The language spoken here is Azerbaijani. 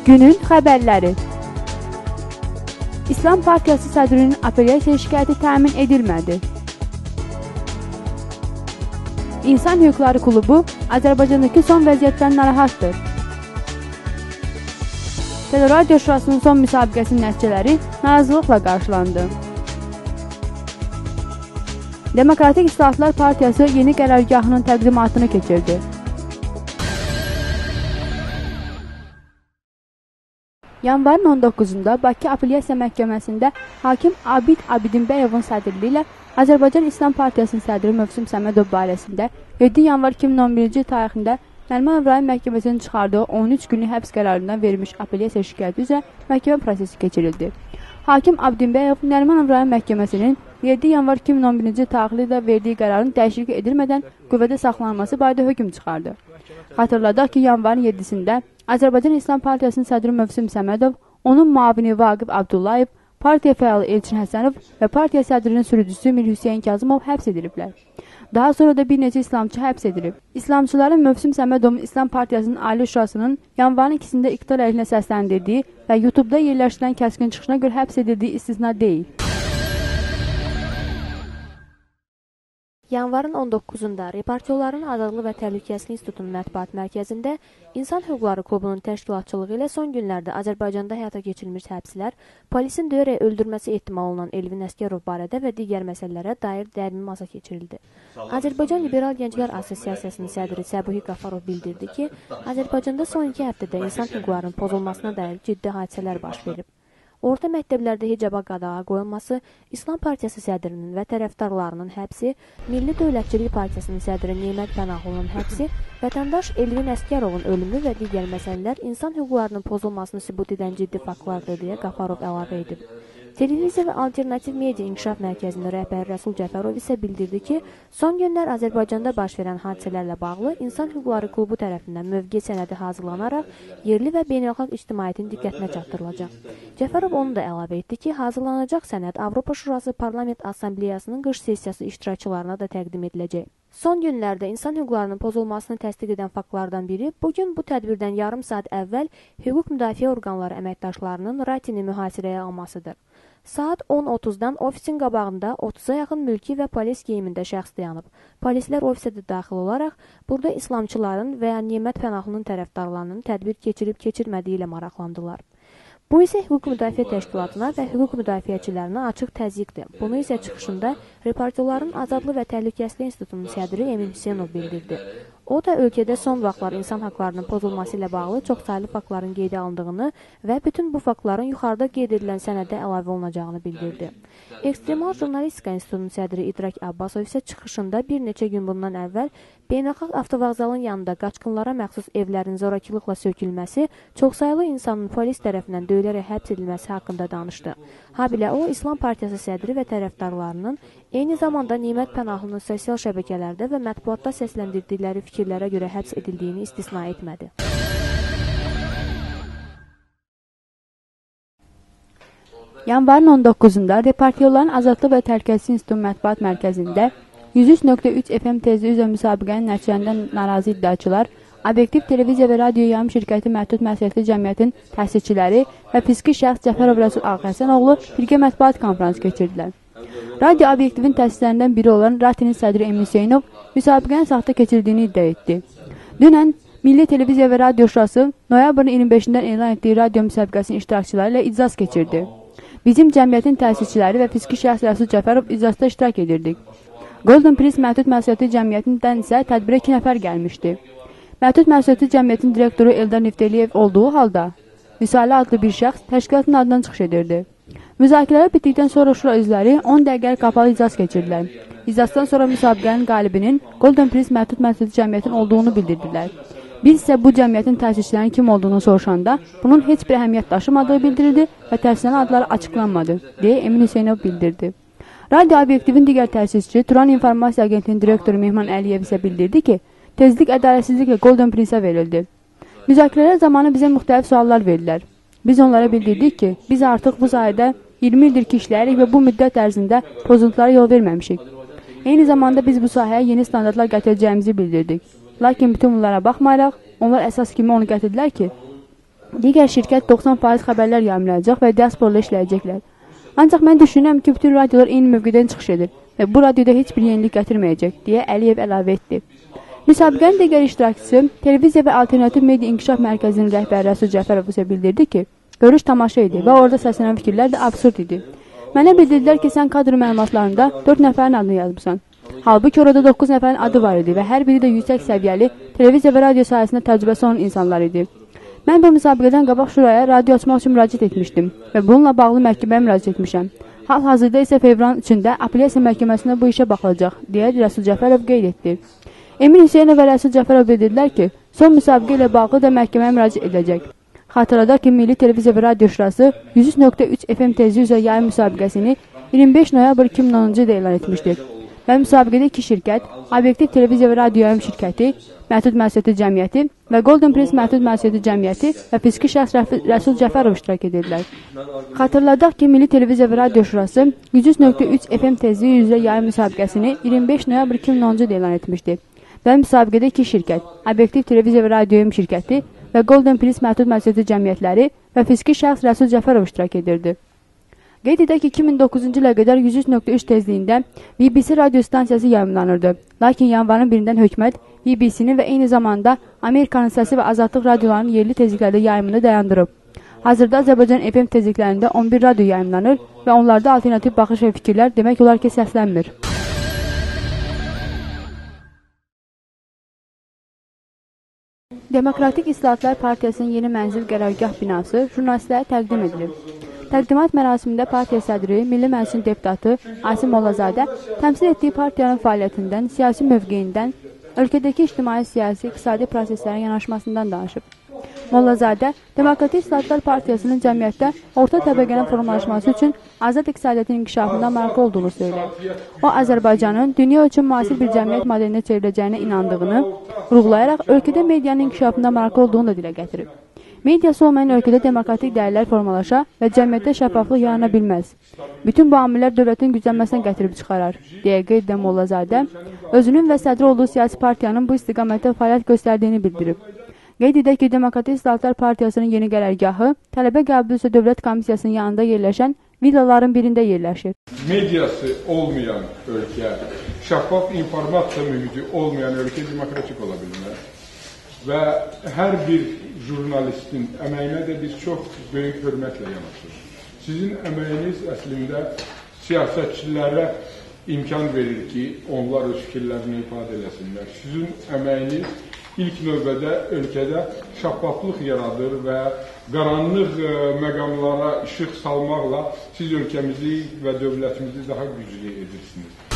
Günün xəbərləri. İslam Partiyası sədrinin apellyasiya şikayəti təmin edilmədi. İnsan Hüquqları Klubu Azərbaycandakı son vəziyyətdən narahatdır. Teleradio Şurasının son müsabiqəsinin nəticələri narazılıqla qarşılandı. Demokratik İslahatlar Partiyası yeni qərargahının təqdimatını keçirdi. Yanvarın 19-da Bakı Apellyasiya Məhkəməsində hakim Abid Abidinbəyovun sədrliyi ilə Azərbaycan İslam Partiyasının sədri Mövsüm Səmədov barəsində 7 yanvar 2011-ci tarixində Nərimanov rayon məhkəməsinin çıxardığı 13 günlük həbs qərarından verilmiş apellyasiya şikayəti üzrə məhkəmə prosesi keçirildi. Hakim Abidinbəyov Nərimanov rayon məhkəməsinin 7 yanvar 2011-ci tarixli verdiyi qərarın dəyişiklik edilmədən qüvvədə saxlanılması barədə hökm çıxardı. Xatırladaq ki, yanvarın 7-sində Azərbaycan İslam Partiyasının sədri Mövsüm Səmədov, onun müavini Vaqif Abdullayev, partiya fəalı Elçin Həsənov və partiya sədrinin sürücüsü Mir Hüseyin Kazımov həbs ediliblər. Daha sonra da bir neçə İslamçı həbs edilib. İslamçıların Mövsüm Səmədovun İslam Partiyasının Ali Şurasının yanvarın 2-sində iqtidar əleyhinə səsləndirdiyi və YouTube-da yerləşdirilən kəskin çıxışına görə həbs edildiyi istisna deyil. Yanvarın 19-da Reportyorların Azadlığı və Təhlükəsizlik İnstitutunun mətbuat mərkəzində İnsan Hüquqları Klubunun təşkilatçılığı ilə son günlərdə Azərbaycanda həyata keçirilmiş həbslər, polisin döyərək öldürməsi ehtimal olunan Elvin Əsgərov barədə və digər məsələlərə dair dərin masa keçirildi. Azərbaycan Liberal Gənclər Assosiasiyasının sədri Səbuhi Qafarov bildirdi ki, Azərbaycanda son 2 həftədə insan hüquqlarının pozulmasına dair ciddi hadisələr baş verib. Orta məktəblərdə hicaba qadağa qoyulması, İslam Partiyası sədrinin və tərəfdarlarının həbsi, Milli Dövlətçilik Partiyasının sədri Nemət Pənahulunun həbsi, vətəndaş Elvin Əsgərovun ölümü və digər məsələlər insan hüquqlarının pozulmasını sübut edən ciddi faktlardır deyə Qafarov əlavə edib. Televiziya və Alternativ Media İnkişaf Mərkəzinin rəhbəri Rəsul Cəfərov isə bildirdi ki, son günlər Azərbaycanda baş verən hadisələrlə bağlı İnsan Hüquqları Klubu tərəfindən mövqe sənədi hazırlanaraq yerli və beynəlxalq ictimaiyyətin diqqətinə çatdırılacaq. Cəfərov onu da əlavə etdi ki, hazırlanacaq sənəd Avropa Şurası Parlament Assambleyasının qış sessiyası iştirakçılarına da təqdim ediləcək. Son günlərdə insan hüquqlarının pozulmasını təsdiq edən faktlardan biri bugün bu tədbirdən yarım saat əvvəl hüquq müdafiə orqanları əməkdaşlarının Ratini mühasirəyə almasıdır. Saat 10:30-dan ofisin qabağında 30-a yaxın mülki və polis geyimində şəxs dayanıb. Polislər ofisə də daxil olaraq burada İslamçıların və ya Nemət Pənahlının tərəfdarlarının tədbir keçirib-keçirmədiyi ilə maraqlandılar. Bu isə hüquq müdafiə təşkilatına və hüquq müdafiəçilərinə açıq təzyiqdir. Bunu isə çıxışında Reportyorların Azadlığı və Təhlükəsizlik İnstitutunun sədri Emin Hüseynov bildirdi. O da ölkədə son vaxtlar insan haqlarının pozulması ilə bağlı çoxsaylı faktların qeydə alındığını və bütün bu faktların yuxarıda qeyd edilən sənədə əlavə olunacağını bildirdi. Ekstremal Jurnalistika İnstitutunun sədri İdrak Abbasov isə çıxışında bir neçə gün bundan əvvəl beynəlxalq avtovağzalın yanında qaçqınlara məxsus evlərin zorakılıqla sökülməsi, çoxsaylı insanın polis tərəfindən döyülərək həbs edilməsi haqqında danışdı. Habelə o, İslam Partiyası sədri və tərəfdarlarının eyni zamanda Nemət Pənahlının sosial şəbəkələrdə və mətbuatda səsləndirdikləri fikirlərə görə həbs edildiyini istisna etmədi. Yanvarın 19-da Reportyorların Azadlığı və Təhlükəsizlik İnstitutunun mətbuat mərkəzində 103.3 FM tezliyi üzrə müsabiqənin nəticələrindən narazı iddiaçılar, Obyektiv Televiziya və Radio Yayım Şirkəti Məhdud Məsuliyyətli Cəmiyyətin təsisçiləri və fiziki şəxs Cəfərov Rəsul Ağhəsənoğlu birgə mətbuat konfransı keçirdilər. Radio Obyektivin təsislərindən biri olan Ratinin sədri Emin Hüseynov müsabiqənin saxta keçirdiyini iddia etdi. Dünən Milli Televiziya və Radio Şurası noyabrın 25-dən elan etdiyi radio müsabiqəsinin iştirakçıları ilə iclas keçirdi. Bizim cəmiyyətin təsisçiləri və fiziki şəxs Rəsul Cəfərov iclasda iştirak edirdik. Golden Prize Məhdud Məsuliyyətli Cəmiyyətindən isə tədbirə 2 nəfər gəlmişdi. Məhdud Məsuliyyətli Cəmiyyətin direktoru Eldar Nifteliyev olduğu halda Müsalə adlı bir şəxs təşkilatın adından çıxış edirdi. Müzakirələr bitdikdən sonra şura üzvləri 10 dəqiqəlik qapalı iclas keçirdilər. İclasdan sonra müsabiqənin qalibinin Golden Prize Məhdud Məsuliyyətli Cəmiyyətin olduğunu bildirdilər. Biz isə bu cəmiyyətin təsisçilərinin kim olduğunu soruşanda bunun heç bir əhəmiyyət daşımadığı bildirildi və təsislənən adları açıqlanmadı, deyə Emin Hüseynov bildirdi. Radio Obyektivin digər təsisçi Turan İnformasiya Agentliyinin direktoru Mehman Əliyev isə bildirdi ki, tezlik ədalətsizliklə Golden Prince-ə verildi. Müzakirələr zamanı bizə müxtəlif suallar verdilər. Biz onlara bildirdik ki, biz artıq bu sahədə 20 ildir ki işləyirik və bu müddət ərzində pozuntulara yol verməmişik. Eyni zamanda biz bu sahəyə yeni standartlar gətirəcəyimizi bildirdik. Lakin bütün bunlara baxmayaraq, onlar əsas kimi onu gətirdilər ki, Digər şirkət 90% xəbərlər yayımlayacaq və diasporla işləyəcəklər. Ancaq mən düşünürəm ki, bütün radiolar eyni mövqedən çıxış edir və bu radioda heç bir yenilik gətirməyəcək, deyə Əliyev əlavə etdi. Müsabiqənin digər iştirakçısı Televiziya və Alternativ Media İnkişaf Mərkəzinin rəhbəri Rəsul Cəfərov isə bildirdi ki, görüş tamaşa idi və orada səslənən fikirlər də absurd idi. Mənə bildirdilər ki, sən kadr məlumatlarında 4 nəfərin adını yazmısan. Halbuki orada 9 nəfərin adı var idi və hər biri də yüksək səviyyəli televiziya və radio sahəsində təcrübəsi olan insanlar idi. Mən bu müsabiqədən qabaq şuraya radio açmaq üçün müraciət etmişdim və bununla bağlı məhkəməyə müraciət etmişəm. Hal-hazırda isə fevralın 3-də apellyasiya məhkəməsində bu işə baxılacaq, deyə Rəsul Cəfərov qeyd etdi. Emin Hüseynov və Rəsul Cəfərov bildirdilər ki, son müsabiqə ilə bağlı da məhkəməyə müraciət edəcək. Xatırladaq ki, Milli Televiziya və Radio Şurası 103.3 FM tezliyi üzrə yayım müsabiqəsini 25 noyabr 2010-cu ildə elan etmişdir. Və müsabiqədə 2 şirkət, Obyektiv Televiziya və Radio Yayım şirkəti, Məhdud Məsuliyyətli Cəmiyyəti və Golden Press Məhdud Məsuliyyətli Cəmiyyəti və fiziki şəxs Rəsul Cəfərov iştirak edirlər. Xatırladaq ki, Milli Televiziya və Radio Şurası 103.3 FM tezliyi üzrə yayım müsabiqəsini 25 noyabr 2010-cu ildə elan etmişdir. Və müsabiqədə 2 şirkət, Obyektiv Televiziya və Radio Yayım şirkəti və Golden Press Məhdud Məsuliyyətli Cəmiyyətləri və fiziki şəxs Rəsul Cəfərov iştirak edirdi. Qeyd edək ki, 2009-cu ilə qədər 103.3 tezliyində BBC radio stansiyası yayımlanırdı. Lakin yanvarın 1-dən hökumət BBC-ni və eyni zamanda Amerikanın Səsi və Azadlıq radiolarının yerli tezliklərdə yayımını dayandırıb. Hazırda Azərbaycan FM tezliklərində 11 radio yayımlanır və onlarda alternativ baxış və fikirlər demək olar ki, səslənmir. Demokratik İslahatlar Partiyasının yeni mənzil qərargah binası jurnalistlərə təqdim edilib. Təqdimat mərasimində partiya sədri, Milli Məclisin deputatı Asim Mollazadə təmsil etdiyi partiyanın fəaliyyətindən, siyasi mövqeyindən, ölkədəki ictimai, siyasi, iqtisadi proseslərin yanaşmasından danışıb. Mollazadə, Demokratik İslahatlar Partiyasının cəmiyyətdə orta təbəqənin formalaşması üçün azad iqtisadiyyatın inkişafında maraqlı olduğunu söyləyir. O, Azərbaycanın dünya üçün müasir bir cəmiyyət modelinə çevriləcəyinə inandığını vurğulayaraq, ölkədə medianın inkişafında maraqlı olduğunu da dilə gətirib. Mediası olmayan ölkədə demokratik dəyərlər formalaşa və cəmiyyətdə şəffaflıq yarana bilməz. Bütün bu amillər dövlətin güclənməsinə gətirib çıxarar, deyə qeyd edən Mollazadə, özünün və sədri olduğu siyasi partiyanın bu istiqamətdə fəaliyyət göstərdiyini bildirib. Qeyd edək ki, Demokratik İslahatlar Partiyasının yeni qərargahı tələbə qəbul üzrə Dövlət Komissiyasının yanında yerləşən villaların birində yerləşir. Mediası olmayan ölkə, şəffaf informasiya mühiti olmayan ölkə demokratik ola bilməz. Və hər bir jurnalistin əməyinə də biz çox böyük hörmətlə yanaşırıq. Sizin əməyiniz əslində siyasətçilərə imkan verir ki, onlar öz fikirlərini ifadə eləsinlər. Sizin əməyiniz ilk növbədə ölkədə şəffaflıq yaradır və qaranlıq məqamlara işıq salmaqla siz ölkəmizi və dövlətimizi daha güclü edirsiniz.